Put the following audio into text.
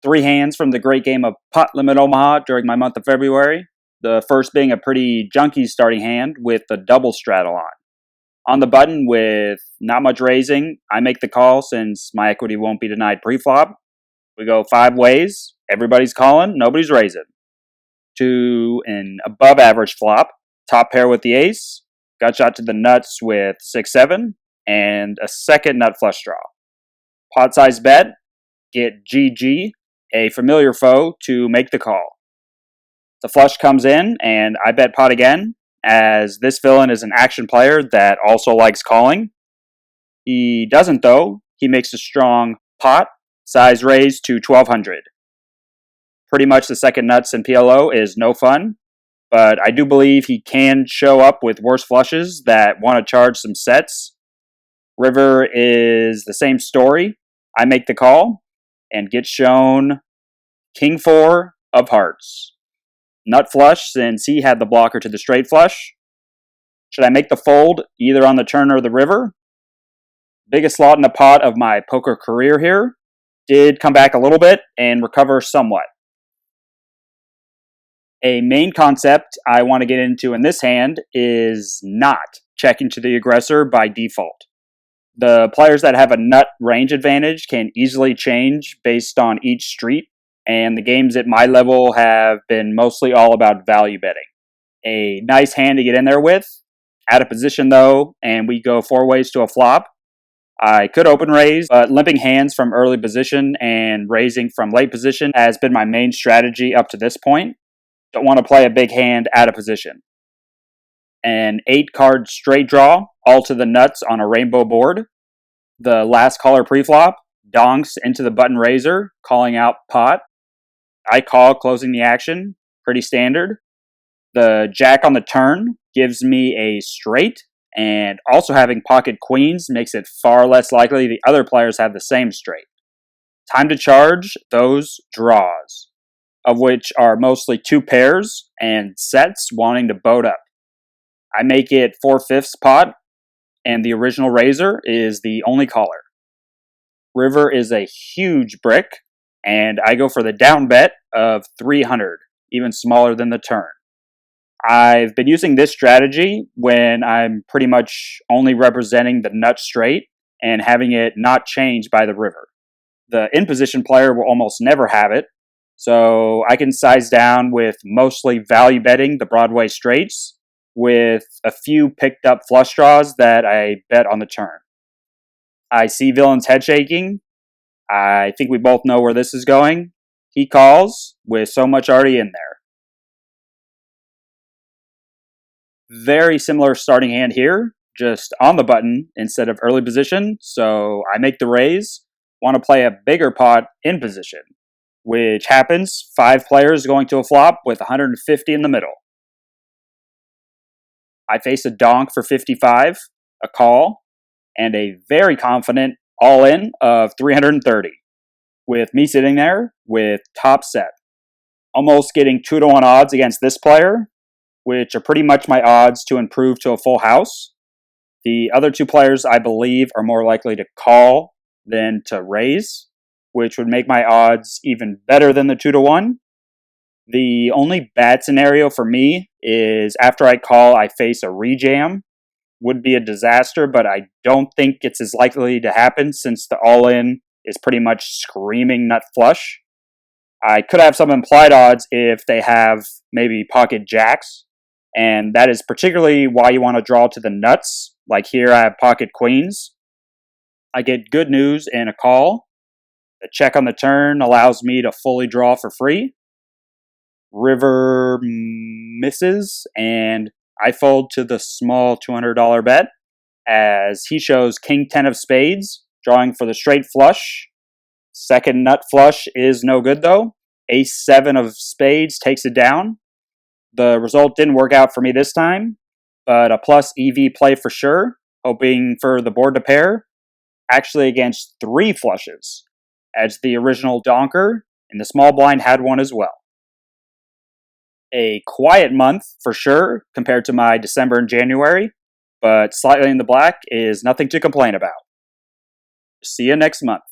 3 hands from the great game of Pot Limit Omaha during my month of February. The first being a pretty junky starting hand with a double straddle on. On the button with not much raising, I make the call since my equity won't be denied pre-flop. We go 5 ways. Everybody's calling, nobody's raising. To an above average flop, top pair with the ace, got shot to the nuts with 6-7, and a second nut flush draw. Pot size bet, get GG, a familiar foe, to make the call. The flush comes in, and I bet pot again, as this villain is an action player that also likes calling. He doesn't though. He makes a strong pot, size raise to 1200. Pretty much the second nuts in PLO is no fun, but I do believe he can show up with worse flushes that want to charge some sets. River is the same story. I make the call and get shown King 4 of hearts. Nut flush since he had the blocker to the straight flush. Should I make the fold either on the turn or the river? Biggest lot in the pot of my poker career here. Did come back a little bit and recover somewhat. A main concept I want to get into in this hand is not checking to the aggressor by default. The players that have a nut range advantage can easily change based on each street, and the games at my level have been mostly all about value betting. A nice hand to get in there with. Out of position though, and we go 4 ways to a flop. I could open raise, but limping hands from early position and raising from late position has been my main strategy up to this point. Don't want to play a big hand out of position. An 8-card straight draw, all to the nuts on a rainbow board. The last caller preflop donks into the button raiser, calling out pot. I call, closing the action, pretty standard. The jack on the turn gives me a straight, and also having pocket queens makes it far less likely the other players have the same straight. Time to charge those draws, of which are mostly 2 pairs and sets wanting to boat up. I make it 4/5 pot, and the original raiser is the only caller. River is a huge brick, and I go for the down bet of 300, even smaller than the turn. I've been using this strategy when I'm pretty much only representing the nut straight and having it not change by the river. The in-position player will almost never have it, so I can size down with mostly value betting the Broadway straights with a few picked up flush draws that I bet on the turn. I see villain's head shaking. I think we both know where this is going. He calls with so much already in there. Very similar starting hand here, just on the button instead of early position, so I make the raise. Want to play a bigger pot in position, which happens 5 players going to a flop with 150 in the middle. I face a donk for 55, a call, and a very confident all-in of 330, with me sitting there with top set. Almost getting 2-to-1 odds against this player, which are pretty much my odds to improve to a full house. The other 2 players, I believe, are more likely to call than to raise, which would make my odds even better than the 2-to-1. The only bad scenario for me is after I call, I face a rejam. Would be a disaster, but I don't think it's as likely to happen since the all-in is pretty much screaming nut flush. I could have some implied odds if they have maybe pocket jacks, and that is particularly why you want to draw to the nuts. Like here, I have pocket queens. I get good news in a call. The check on the turn allows me to fully draw for free. River misses, and I fold to the small $200 bet, as he shows King 10 of spades, drawing for the straight flush. Second nut flush is no good though. Ace 7 of spades takes it down. The result didn't work out for me this time, but a plus EV play for sure, hoping for the board to pair, actually against 3 flushes, as the original donker and the small blind had one as well. A quiet month for sure compared to my December and January, but slightly in the black is nothing to complain about. See you next month.